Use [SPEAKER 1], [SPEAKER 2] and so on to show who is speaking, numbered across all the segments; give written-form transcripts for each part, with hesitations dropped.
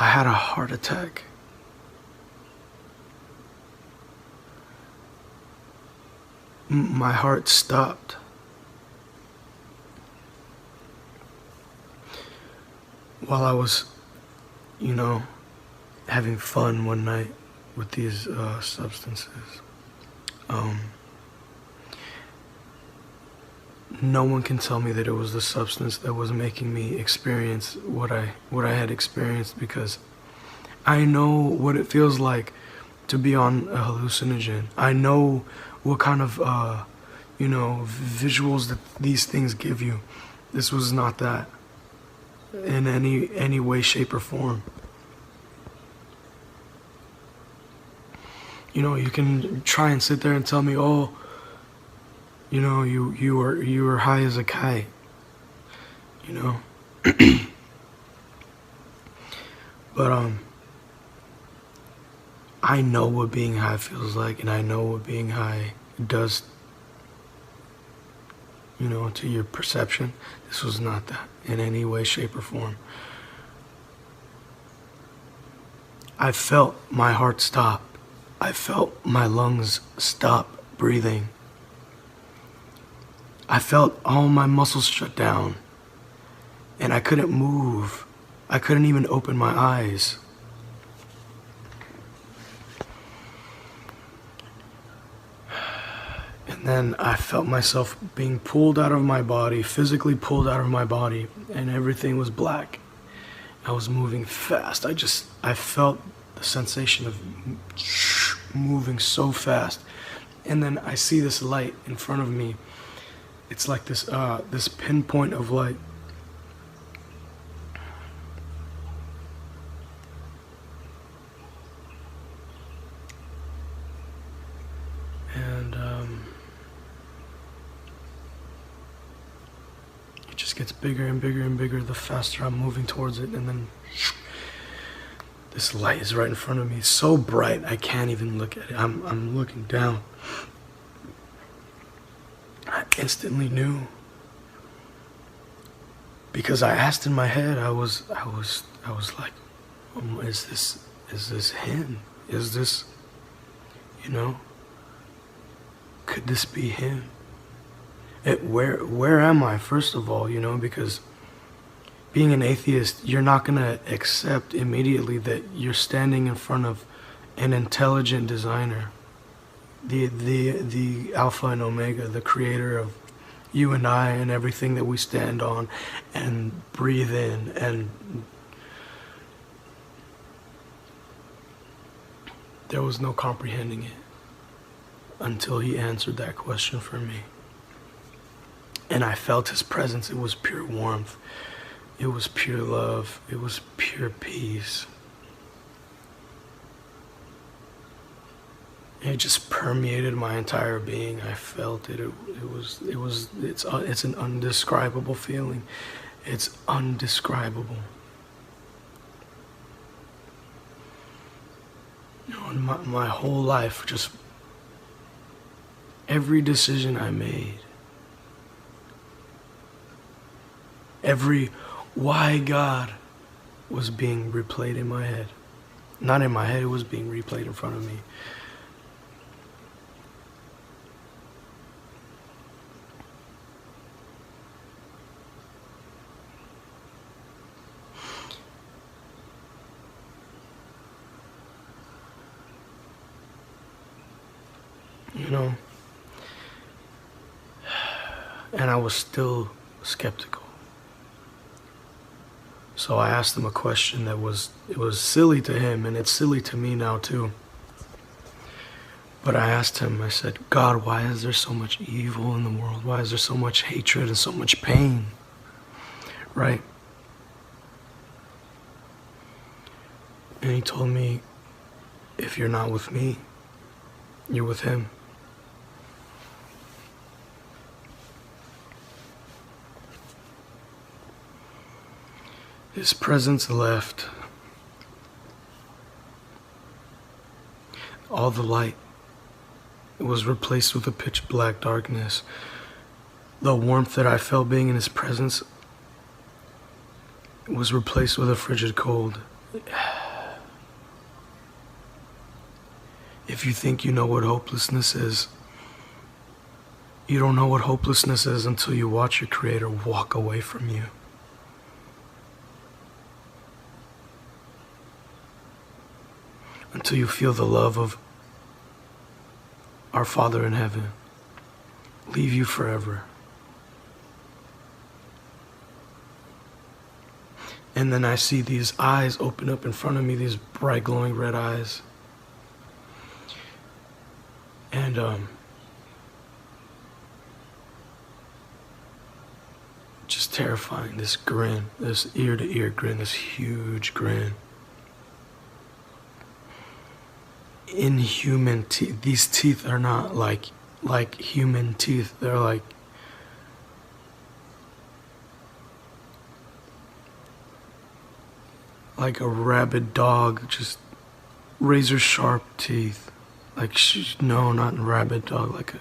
[SPEAKER 1] I had a heart attack. My heart stopped. While I was, having fun one night with these substances. No one can tell me that it was the substance that was making me experience what I had experienced, because I know what it feels like to be on a hallucinogen. I know what kind of visuals that these things give you. This was not that in any way, shape, or form. You can try and sit there and tell me, oh, you were high as a kite, but I know what being high feels like, and I know what being high does, to your perception. This was not that in any way, shape, or form. I felt my heart stop. I felt my lungs stop breathing. I felt all my muscles shut down, and I couldn't move. I couldn't even open my eyes. And then I felt myself being pulled out of my body, physically pulled out of my body, and everything was black. I was moving fast. I felt the sensation of moving so fast. And then I see this light in front of me. It's like this pinpoint of light. And it just gets bigger and bigger and bigger the faster I'm moving towards it. And then this light is right in front of me. It's so bright I can't even look at it. I'm looking down. I instantly knew, because I asked in my head. I was like, is this him? Is this, could this be him? Where am I, first of all, because being an atheist, you're not gonna accept immediately that you're standing in front of an intelligent designer. The Alpha and Omega, the creator of you and I and everything that we stand on and breathe in. And there was no comprehending it until he answered that question for me. And I felt his presence. It was pure warmth. It was pure love. It was pure peace. It just permeated my entire being. I felt it. It's an undescribable feeling. It's undescribable. In my whole life, just every decision I made, every why God was being replayed in my head. Not in my head, it was being replayed in front of me. And I was still skeptical. So I asked him a question it was silly to him, and it's silly to me now too. But I asked him, I said, God, why is there so much evil in the world? Why is there so much hatred and so much pain? Right? And he told me, if you're not with me, you're with him. His presence left. All the light was replaced with a pitch black darkness. The warmth that I felt being in his presence was replaced with a frigid cold. If you think you know what hopelessness is, you don't know what hopelessness is until you watch your Creator walk away from you. Until you feel the love of our Father in heaven leave you forever. And then I see these eyes open up in front of me, these bright glowing red eyes. And just terrifying, this grin, this ear-to-ear grin, this huge grin. Inhuman teeth. These teeth are not like human teeth. They're like a rabid dog, just razor sharp teeth. No, not a rabid dog,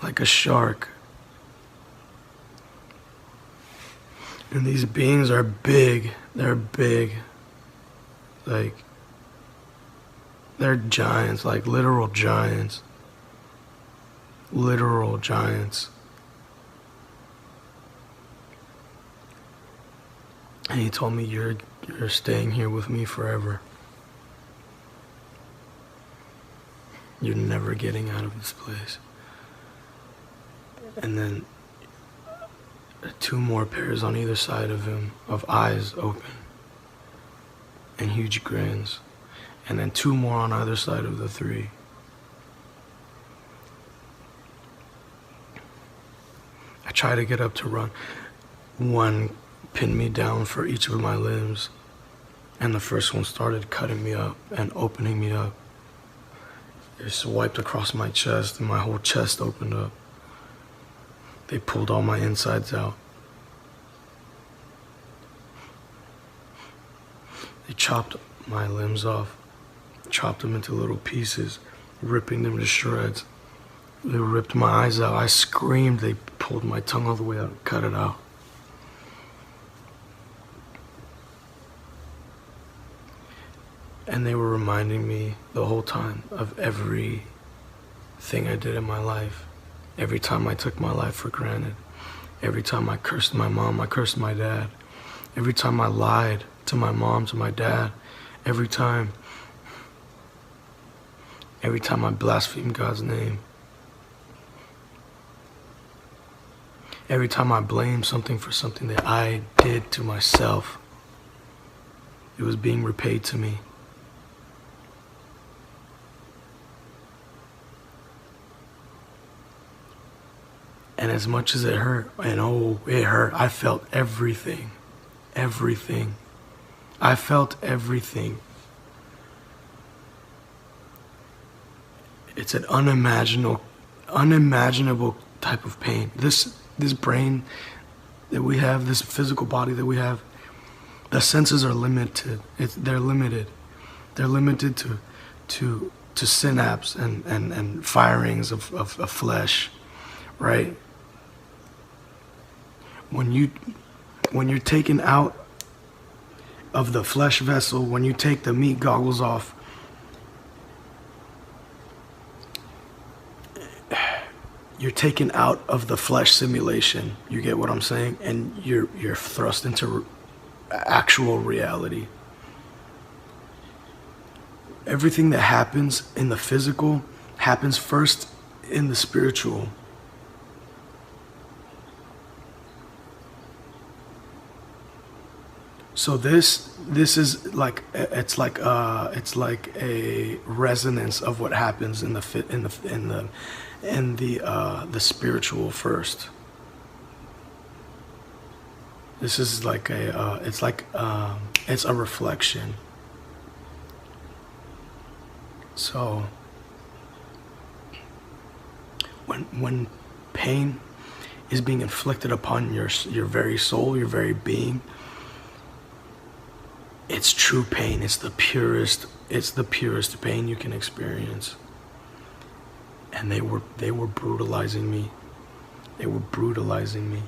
[SPEAKER 1] like a shark. And these beings are big. They're big. They're giants, like literal giants. Literal giants. And he told me, you're staying here with me forever. You're never getting out of this place. And then 2 more pairs on either side of him, of eyes open. And huge grins. And then 2 more on either side of the 3. I try to get up to run. One pinned me down for each of my limbs. And the first one started cutting me up and opening me up. It just wiped across my chest and my whole chest opened up. They pulled all my insides out. They chopped my limbs off, chopped them into little pieces, ripping them to shreds. They ripped my eyes out. I screamed. They pulled my tongue all the way out and cut it out. And they were reminding me the whole time of everything I did in my life. Every time I took my life for granted. Every time I cursed my mom, I cursed my dad. Every time I lied to my mom, to my dad. Every time I blasphemed God's name. Every time I blamed something for something that I did to myself, it was being repaid to me. And as much as it hurt, and oh, it hurt, I felt everything. Everything. I felt everything. It's an unimaginable type of pain. This brain that we have, this physical body that we have, the senses are limited. They're limited. They're limited to synapse and firings of flesh, right? When you're taken out of the flesh vessel, when you take the meat goggles off, you're taken out of the flesh simulation. You get what I'm saying? And you're thrust into actual reality. Everything that happens in the physical happens first in the spiritual. So this is like it's like a resonance of what happens in the spiritual first. This is like it's a reflection. So when pain is being inflicted upon your very soul, your very being, it's true pain. It's the purest pain you can experience. And they were brutalizing me. They were brutalizing me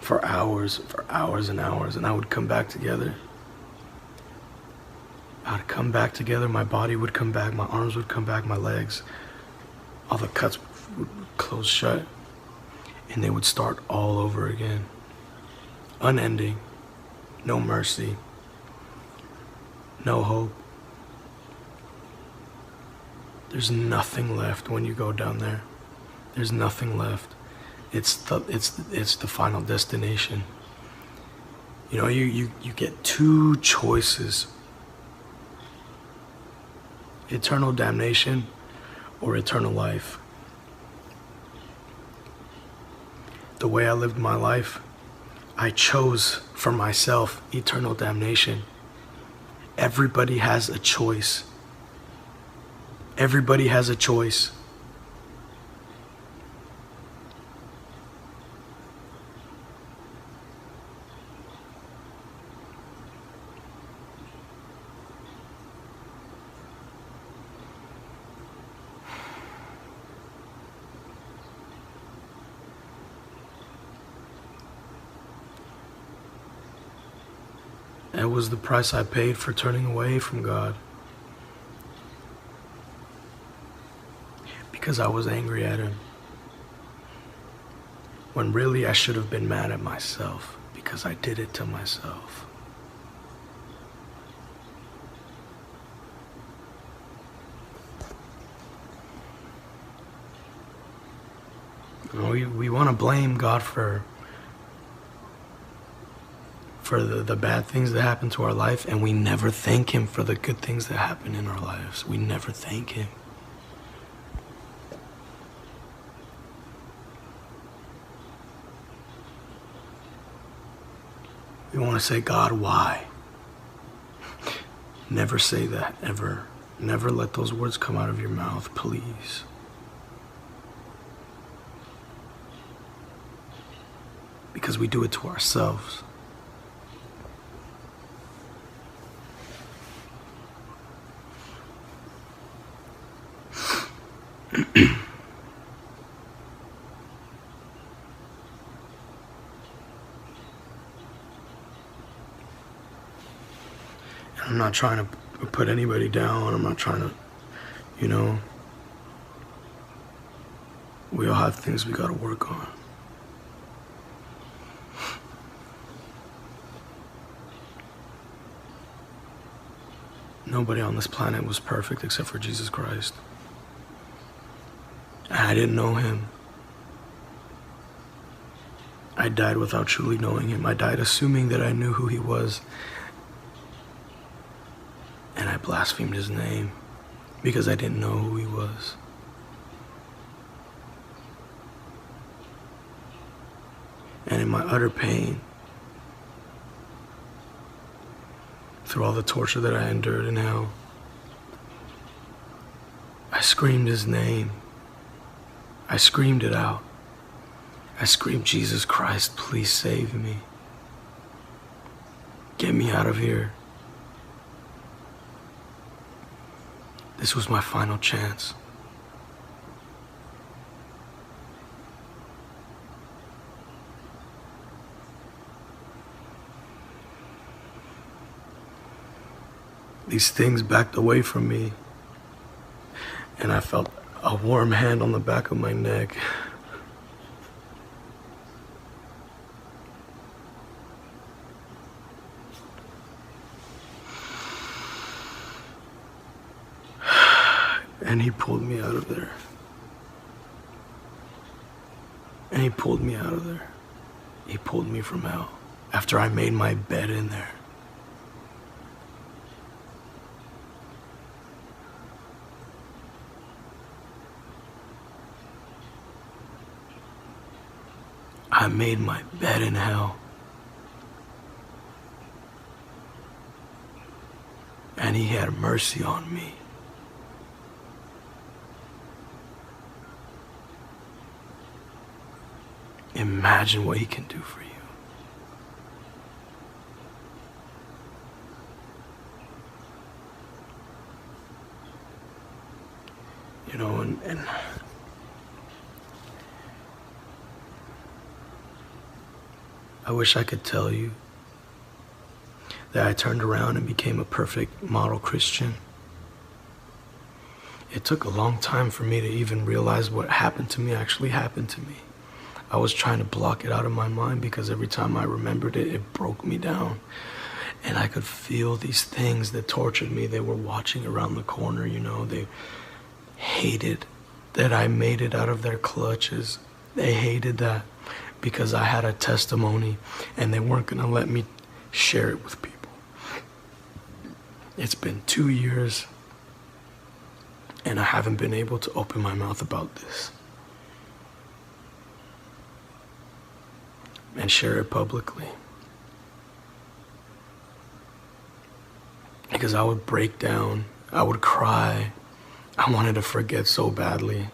[SPEAKER 1] for hours and hours, and I would come back together. I'd come back together, my body would come back, my arms would come back, my legs, all the cuts would close shut, and they would start all over again. Unending, no mercy, no hope. There's nothing left when you go down there. There's nothing left. It's the final destination. You know, you get two choices: eternal damnation or eternal life. The way I lived my life, I chose for myself eternal damnation. Everybody has a choice. Everybody has a choice. That was the price I paid for turning away from God. Because I was angry at him. When really I should have been mad at myself because I did it to myself. You know, we want to blame God for the bad things that happen to our life, and we never thank him for the good things that happen in our lives. We never thank him. We want to say, God, why? Never say that, ever. Never let those words come out of your mouth, please. Because we do it to ourselves. I'm not trying to put anybody down. I'm not trying to, you know, we all have things we gotta work on. Nobody on this planet was perfect except for Jesus Christ. And I didn't know him. I died without truly knowing him. I died assuming that I knew who he was. And I blasphemed his name because I didn't know who he was. And in my utter pain, through all the torture that I endured in hell, I screamed his name. I screamed it out. I screamed, Jesus Christ, please save me. Get me out of here. This was my final chance. These things backed away from me, and I felt a warm hand on the back of my neck. And he pulled me out of there. And he pulled me out of there. He pulled me from hell after I made my bed in there. I made my bed in hell. And he had mercy on me. Imagine what he can do for you. You know, and I wish I could tell you that I turned around and became a perfect model Christian. It took a long time for me to even realize what happened to me actually happened to me. I was trying to block it out of my mind because every time I remembered it, it broke me down. And I could feel these things that tortured me. They were watching around the corner, you know. They hated that I made it out of their clutches. They hated that because I had a testimony and they weren't going to let me share it with people. It's been 2 years and I haven't been able to open my mouth about this and share it publicly. Because I would break down, I would cry, I wanted to forget so badly.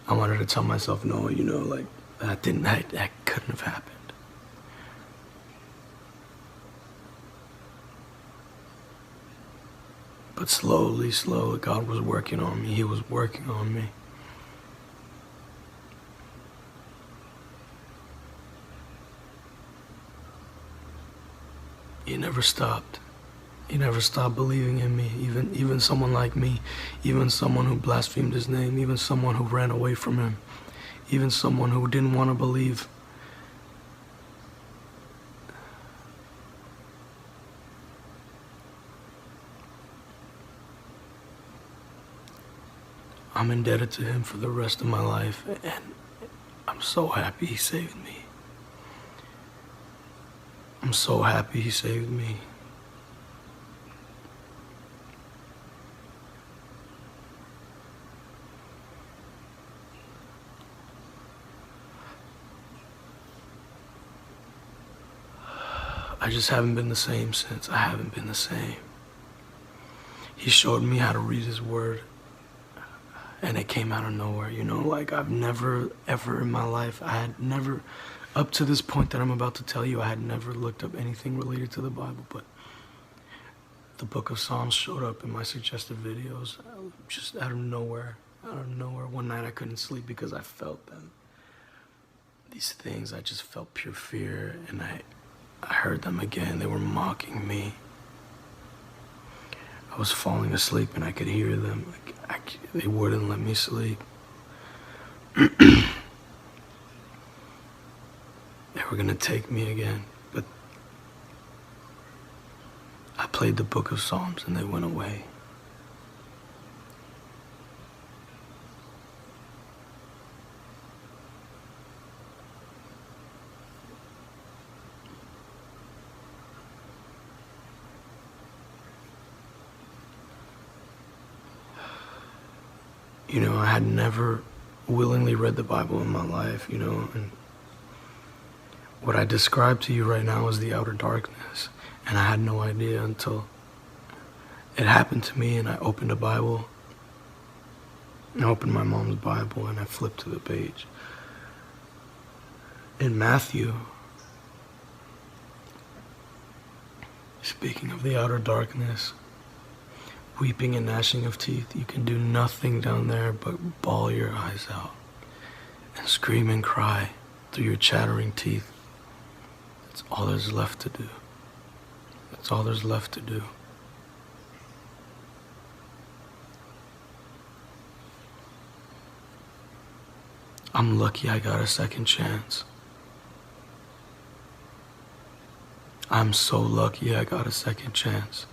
[SPEAKER 1] I wanted to tell myself, no, you know, like, that couldn't have happened. But slowly, God was working on me. He was working on me. He never stopped. He never stopped believing in me. Even someone like me, even someone who blasphemed his name, even someone who ran away from him, even someone who didn't want to believe. I'm indebted to him for the rest of my life, and I'm so happy he saved me. I'm so happy he saved me. I just haven't been the same since. I haven't been the same. He showed me how to read his word, and it came out of nowhere, you know, like I've never, ever in my life, I had never, up to this point that I'm about to tell you, I had never looked up anything related to the Bible, but the book of Psalms showed up in my suggested videos, just out of nowhere. One night I couldn't sleep because I felt them. These things, I just felt pure fear, and I heard them again. They were mocking me. I was falling asleep and I could hear them. They wouldn't let me sleep. They were gonna take me again, but I played the book of Psalms and they went away. You know, I had never willingly read the Bible in my life, you know, and what I described to you right now is the outer darkness, and I had no idea until it happened to me, and I opened a Bible. I opened my mom's Bible, and I flipped to the page. In Matthew, speaking of the outer darkness, weeping and gnashing of teeth, you can do nothing down there but bawl your eyes out and scream and cry through your chattering teeth. That's all there's left to do. That's all there's left to do. I'm lucky I got a second chance. I'm so lucky I got a second chance.